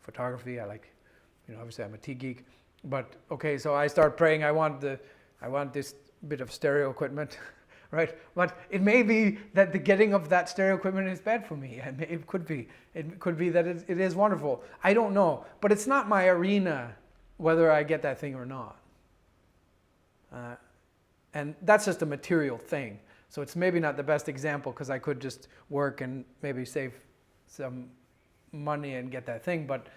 [SPEAKER 1] photography. I like, obviously I'm a tea geek. But okay, so I start praying. I want this bit of stereo equipment, right? But it may be that the getting of that stereo equipment is bad for me. It could be. It could be that it is wonderful. I don't know. But it's not my arena whether I get that thing or not. And that's just a material thing. So it's maybe not the best example because I could just work and maybe save some money and get that thing. But,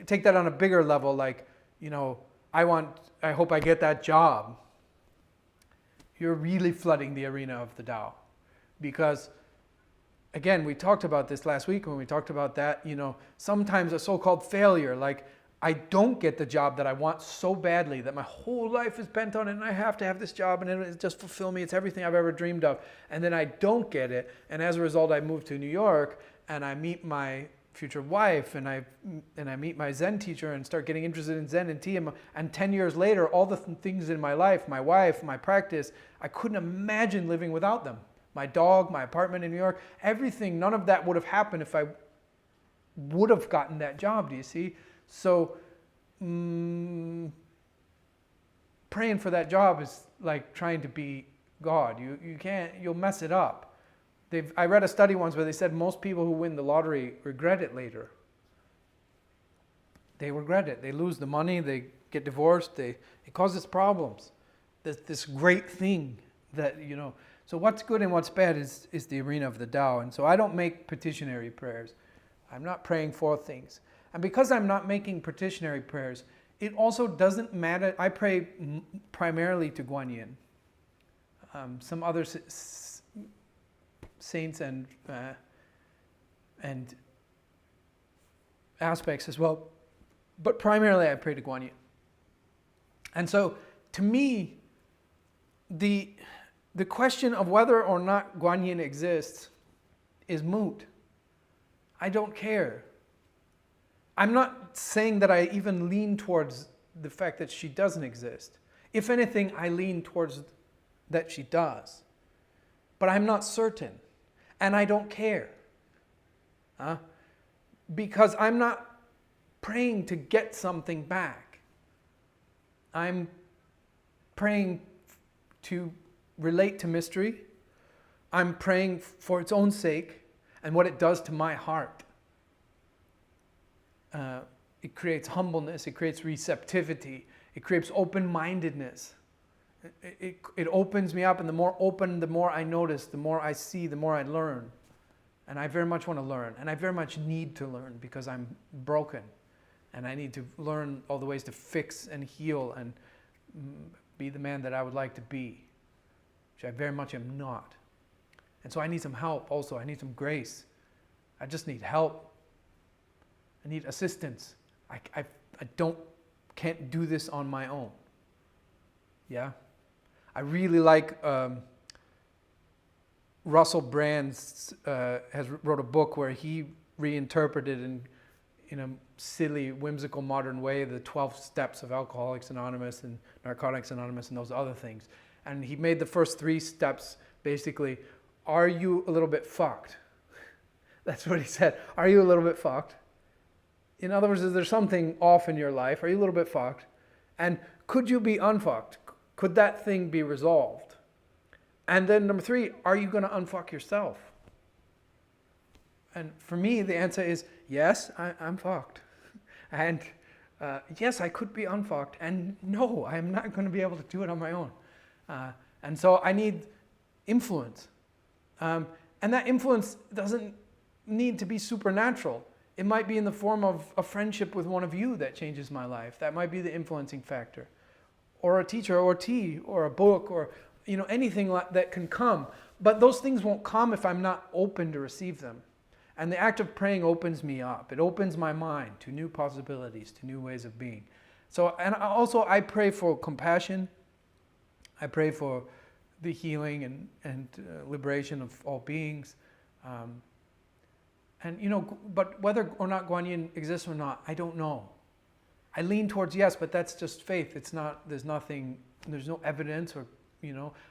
[SPEAKER 1] take that on a bigger level, like, I hope I get that job. You're really flooding the arena of the Tao. Because, again, we talked about this last week when we talked about that, sometimes a so-called failure, like I don't get the job that I want so badly that my whole life is bent on it and I have to have this job and it just fulfill me. It's everything I've ever dreamed of. And then I don't get it. And as a result, I move to New York and I meet my future wife and I meet my Zen teacher and start getting interested in Zen and TM. And 10 years later, all the things in my life, my wife, my practice, I couldn't imagine living without them. My dog, my apartment in New York, everything, none of that would have happened if I would have gotten that job, do you see? So praying for that job is like trying to be God. You can't, you'll mess it up. I read a study once where they said most people who win the lottery regret it later. They regret it. They lose the money, they get divorced, it causes problems. This great thing that, so what's good and what's bad is the arena of the Tao. And so I don't make petitionary prayers. I'm not praying for things. And because I'm not making petitionary prayers, it also doesn't matter. I pray primarily to Guan Yin. Some other saints and aspects as well. But primarily I pray to Guan Yin. And so to me, the question of whether or not Guan Yin exists is moot. I don't care. I'm not saying that I even lean towards the fact that she doesn't exist. If anything, I lean towards that she does. But I'm not certain. And I don't care. Because I'm not praying to get something back. I'm praying to relate to mystery. I'm praying for its own sake and what it does to my heart. It creates humbleness, it creates receptivity, it creates open-mindedness. It opens me up, and the more open, the more I notice, the more I see, the more I learn. And I very much want to learn, and I very much need to learn because I'm broken. And I need to learn all the ways to fix and heal and be the man that I would like to be, which I very much am not. And so I need some help also. I need some grace. I just need help. I need assistance. I can't do this on my own. Yeah? I really like Russell Brand wrote a book where he reinterpreted in a silly, whimsical, modern way the 12 steps of Alcoholics Anonymous and Narcotics Anonymous and those other things. And he made the first 3 steps basically, are you a little bit fucked? That's what he said. Are you a little bit fucked? In other words, is there something off in your life? Are you a little bit fucked? And could you be unfucked? Could that thing be resolved? And then number 3, are you going to unfuck yourself? And for me, the answer is yes, I'm fucked. And yes, I could be unfucked. And no, I'm not going to be able to do it on my own. And so I need influence. And that influence doesn't need to be supernatural. It might be in the form of a friendship with one of you that changes my life. That might be the influencing factor. Or a teacher, or tea, or a book, or anything that can come. But those things won't come if I'm not open to receive them. And the act of praying opens me up. It opens my mind to new possibilities, to new ways of being. So, and also I pray for compassion. I pray for the healing and liberation of all beings. But whether or not Guanyin exists or not, I don't know. I lean towards yes, but that's just faith. It's not, there's no evidence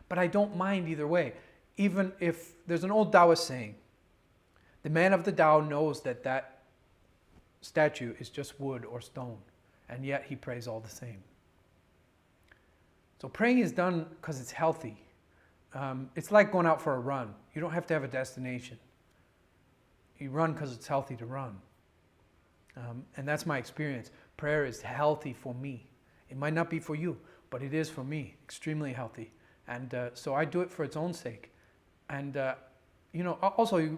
[SPEAKER 1] but I don't mind either way. Even if, there's an old Taoist saying, the man of the Tao knows that statue is just wood or stone, and yet he prays all the same. So praying is done because it's healthy. It's like going out for a run. You don't have to have a destination. You run because it's healthy to run. And that's my experience. Prayer is healthy for me. It might not be for you, but it is for me, extremely healthy. And so I do it for its own sake. And, also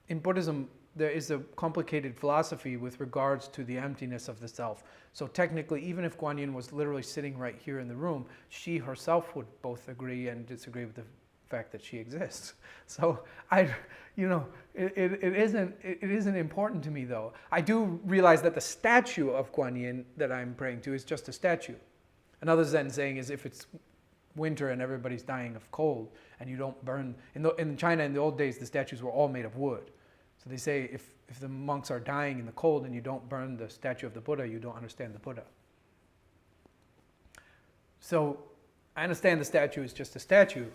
[SPEAKER 1] in Buddhism, there is a complicated philosophy with regards to the emptiness of the self. So technically, even if Guanyin was literally sitting right here in the room, she herself would both agree and disagree with the fact that she exists. So it isn't important to me though. I do realize that the statue of Guanyin that I'm praying to is just a statue. Another Zen saying is if it's winter and everybody's dying of cold and you don't burn, in China in the old days the statues were all made of wood. So they say if the monks are dying in the cold and you don't burn the statue of the Buddha, you don't understand the Buddha. So I understand the statue is just a statue,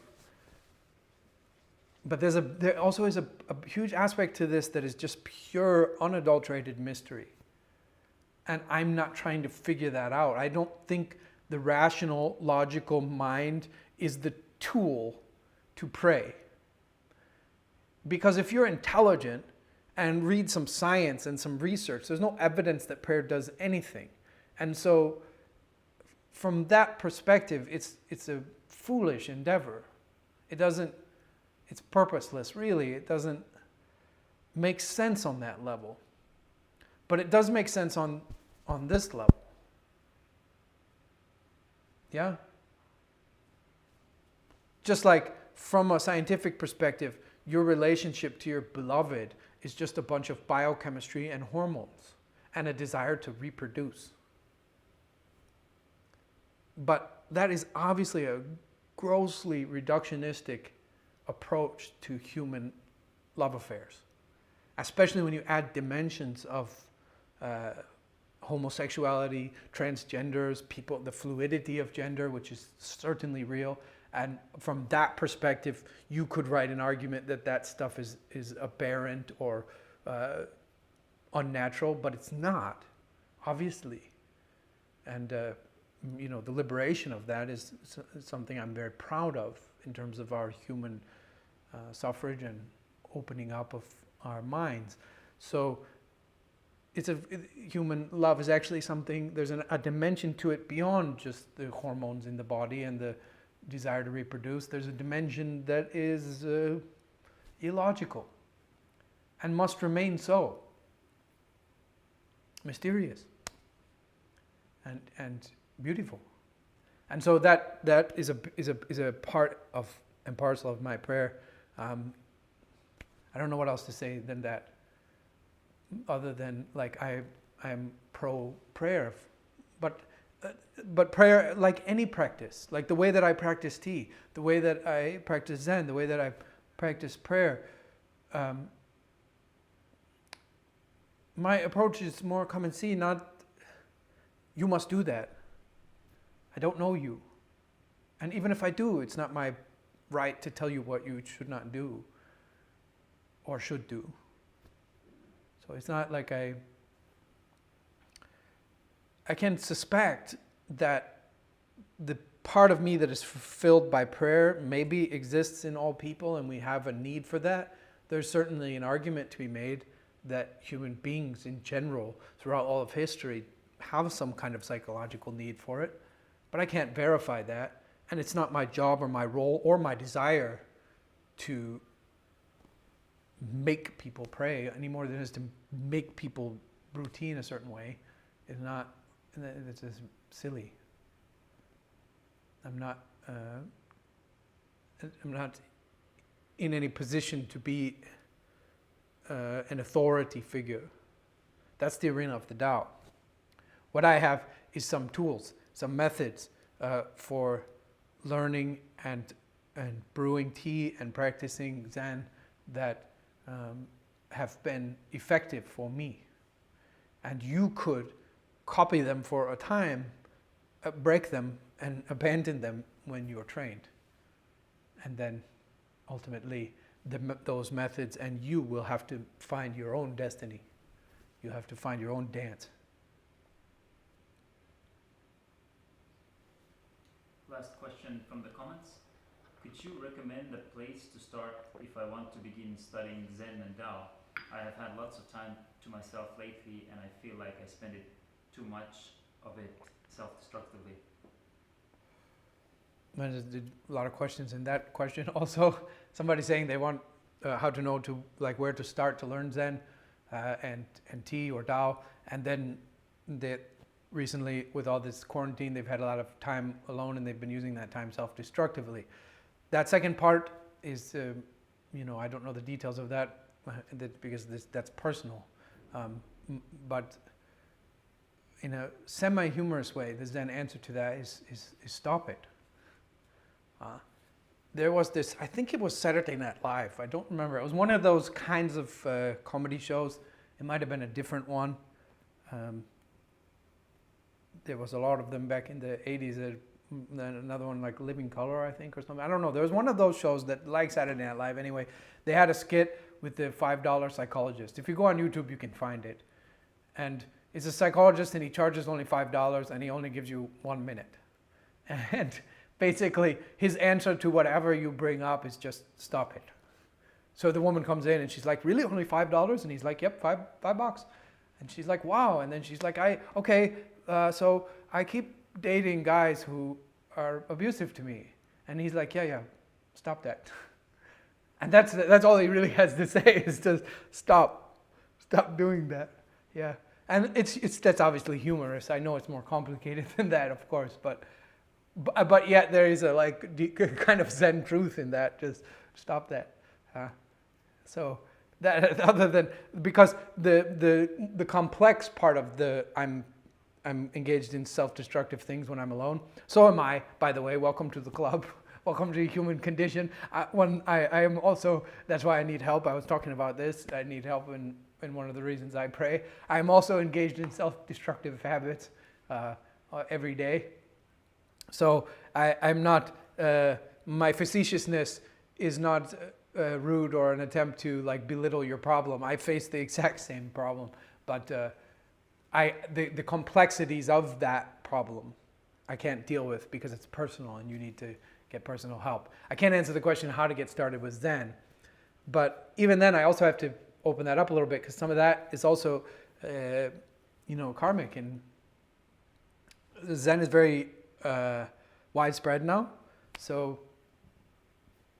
[SPEAKER 1] but there also is a huge aspect to this that is just pure, unadulterated mystery. And I'm not trying to figure that out. I don't think the rational, logical mind is the tool to pray. Because if you're intelligent and read some science and some research, there's no evidence that prayer does anything. And so from that perspective, it's a foolish endeavor. It's purposeless, really. It doesn't make sense on that level. But it does make sense on this level. Yeah? Just like from a scientific perspective, your relationship to your beloved is just a bunch of biochemistry and hormones and a desire to reproduce. But that is obviously a grossly reductionistic approach to human love affairs, especially when you add dimensions of homosexuality, transgenders, the fluidity of gender, which is certainly real. And from that perspective, you could write an argument that stuff is aberrant or unnatural, but it's not, obviously. And the liberation of that is something I'm very proud of in terms of our human suffrage and opening up of our minds. So human love is actually something, there's a dimension to it beyond just the hormones in the body and the desire to reproduce. There's a dimension that is illogical and must remain so. Mysterious and beautiful. And so that is a part of and parcel of my prayer. I don't know what else to say than that, other than like I'm pro prayer, but prayer, like any practice, like the way that I practice tea, the way that I practice Zen, the way that I practice prayer, my approach is more come and see, not you must do that. I don't know you. And even if I do, it's not my right to tell you what you should not do or should do. So it's not like I I can suspect that the part of me that is fulfilled by prayer maybe exists in all people, and we have a need for that. There's certainly an argument to be made that human beings in general, throughout all of history, have some kind of psychological need for it. But I can't verify that, and it's not my job or my role or my desire to make people pray any more than it is to make people routine a certain way. It's not, it's just silly. I'm not in any position to be an authority figure. That's the arena of the Tao. What I have is some tools, some methods for learning and brewing tea and practicing Zen that have been effective for me. And you could copy them for a time, break them, and abandon them when you're trained. And then ultimately, those methods and you will have to find your own destiny. You have to find your own dance.
[SPEAKER 2] Last question from the comments. Could you recommend a place to start if I want to begin studying Zen and Tao? I have had lots of time to myself lately, and I feel like I spend it too much of it self-destructively.
[SPEAKER 1] There's a lot of questions in that question. Also, somebody saying they want how to know to where to start to learn Zen and tea or Tao, and then recently with all this quarantine, they've had a lot of time alone, and they've been using that time self-destructively. That second part is, I don't know the details of that because that's personal. But in a semi-humorous way, the Zen answer to that is stop it. There was this, I think it was Saturday Night Live, I don't remember. It was one of those kinds of comedy shows. It might have been a different one. There was a lot of them back in the 80s. Then another one like Living Color, I think, or something. I don't know. There was one of those shows that, like Saturday Night Live anyway, they had a skit with the $5 psychologist. If you go on YouTube, you can find it. And it's a psychologist, and he charges only $5, and he only gives you 1 minute. And basically, his answer to whatever you bring up is just stop it. So the woman comes in, and she's like, really, only $5? And he's like, yep, $5. And she's like, wow. And then she's like, so I keep dating guys who are abusive to me. And he's like, yeah, stop that. And that's all he really has to say is just stop doing that. Yeah. And that's obviously humorous. I know it's more complicated than that, of course, but yet there is a kind of Zen truth in that. Just stop that. So that, other than, because the complex part of I'm engaged in self-destructive things when I'm alone. So am I, by the way. Welcome to the club. Welcome to the human condition. I am also, that's why I need help. I was talking about this. I need help in one of the reasons I pray. I'm also engaged in self-destructive habits every day. So I'm not, my facetiousness is not rude or an attempt to belittle your problem. I face the exact same problem, but the complexities of that problem I can't deal with because it's personal and you need to get personal help. I can't answer the question how to get started with Zen, but even then I also have to open that up a little bit because some of that is also karmic, and Zen is very widespread now. So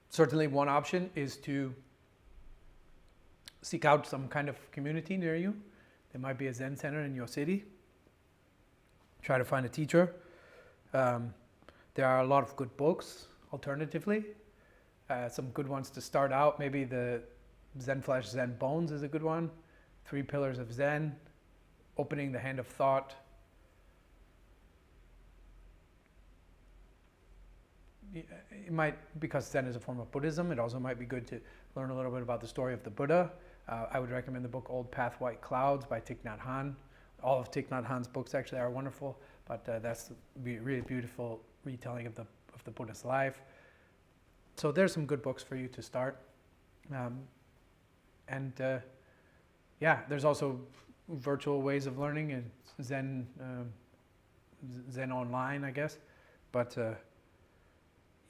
[SPEAKER 1] certainly one option is to seek out some kind of community near you. There might be a Zen center in your city. Try to find a teacher. There are a lot of good books, alternatively. Some good ones to start out. Maybe the Zen Flesh, Zen Bones is a good one. 3 Pillars of Zen. Opening the Hand of Thought. It might, because Zen is a form of Buddhism, it also might be good to learn a little bit about the story of the Buddha. I would recommend the book Old Path, White Clouds by Thich Nhat Hanh. All of Thich Nhat Hanh's books actually are wonderful, but that's a really beautiful retelling of the Buddha's life. So there's some good books for you to start. There's also virtual ways of learning, and Zen Zen online, I guess. But some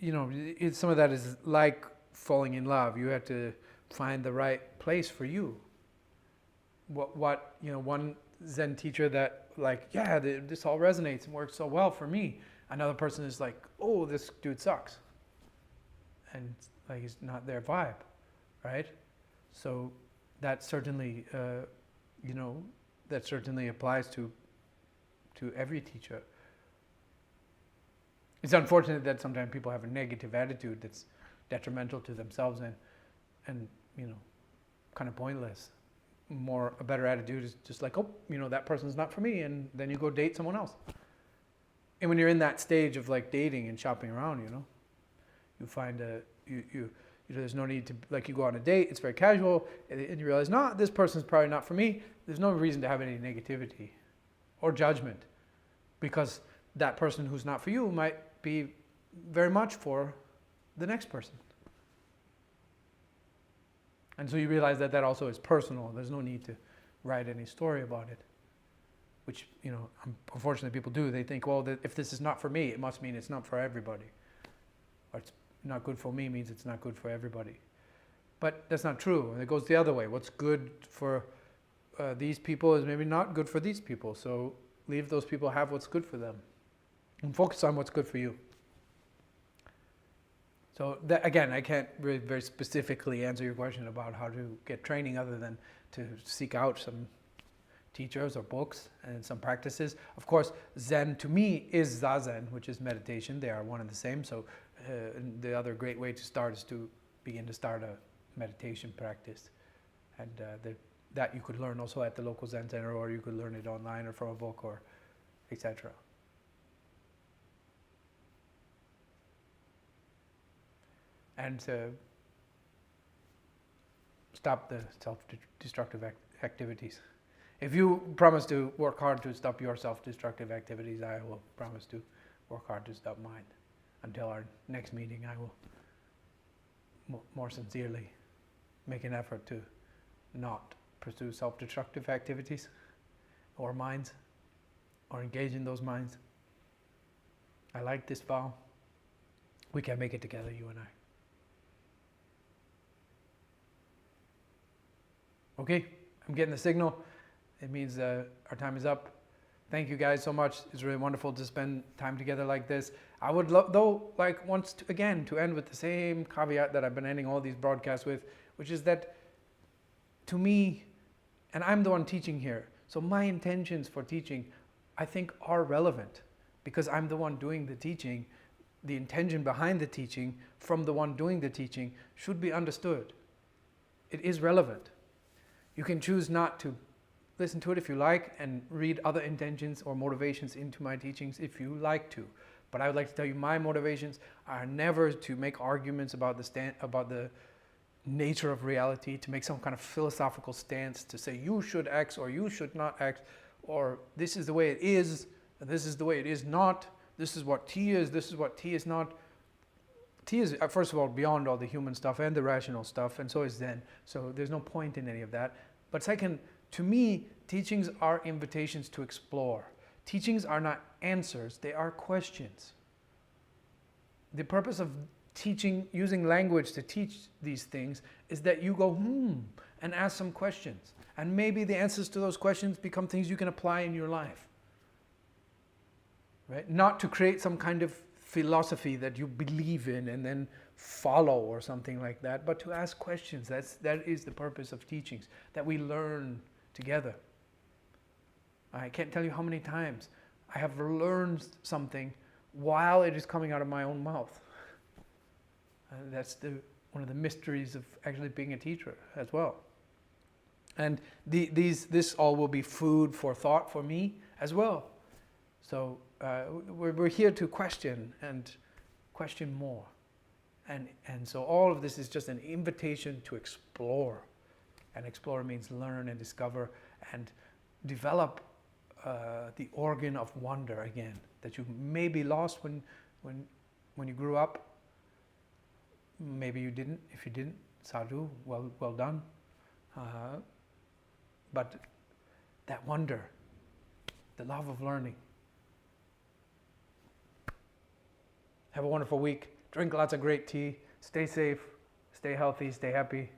[SPEAKER 1] of that is like falling in love. You have to find the right place for you. One Zen teacher that this all resonates and works so well for me. Another person is like, oh, this dude sucks, and like it's not their vibe, right? So that certainly, that certainly applies to every teacher. It's unfortunate that sometimes people have a negative attitude that's detrimental to themselves and kind of pointless. A better attitude is just like, that person's not for me, and then you go date someone else. And when you're in that stage of like dating and shopping around, you find there's no need to, like, you go on a date, it's very casual, and you realize, no, this person's probably not for me. There's no reason to have any negativity or judgment, because that person who's not for you might be very much for the next person. And so you realize that also is personal. There's no need to write any story about it, which, unfortunately people do. They think, well, if this is not for me, it must mean it's not for everybody. Or it's not good for me means it's not good for everybody. But that's not true. It goes the other way. What's good for these people is maybe not good for these people. So leave those people have what's good for them and focus on what's good for you. So that, again, I can't really very specifically answer your question about how to get training other than to seek out some teachers or books and some practices. Of course, Zen to me is Zazen, which is meditation. They are one and the same. So the other great way to start is to begin to start a meditation practice. And that you could learn also at the local Zen center, or you could learn it online or from a book, or etc. And to stop the self-destructive activities. If you promise to work hard to stop your self-destructive activities, I will promise to work hard to stop mine. Until our next meeting, I will more sincerely make an effort to not pursue self-destructive activities or minds, or engage in those minds. I like this vow. We can make it together, you and I. Okay, I'm getting the signal. It means our time is up. Thank you guys so much. It's really wonderful to spend time together like this. I would love, though, to end with the same caveat that I've been ending all these broadcasts with, which is that to me, and I'm the one teaching here, so my intentions for teaching, I think, are relevant, because I'm the one doing the teaching. The intention behind the teaching from the one doing the teaching should be understood. It is relevant. You can choose not to listen to it if you like, and read other intentions or motivations into my teachings if you like to. But I would like to tell you, my motivations are never to make arguments about the nature of reality, to make some kind of philosophical stance, to say you should X or you should not X, or this is the way it is, and this is the way it is not, this is what T is, this is what T is not. T is, first of all, beyond all the human stuff and the rational stuff, and so is Zen. So there's no point in any of that. But second, to me, teachings are invitations to explore. Teachings are not answers, they are questions. The purpose of teaching, using language to teach these things, is that you go, and ask some questions. And maybe the answers to those questions become things you can apply in your life. Right? Not to create some kind of philosophy that you believe in and then follow or something like that, but to ask questions. That is the purpose of teachings, that we learn together. I can't tell you how many times I have learned something while it is coming out of my own mouth. That's one of the mysteries of actually being a teacher as well. And this all will be food for thought for me as well. So we're here to question and question more. And so all of this is just an invitation to explore. And explore means learn and discover and develop the organ of wonder again, that you maybe lost when you grew up. Maybe you didn't. If you didn't, sadhu, well done. But that wonder, the love of learning, Have a wonderful week. Drink lots of great tea. Stay safe. Stay healthy. Stay happy.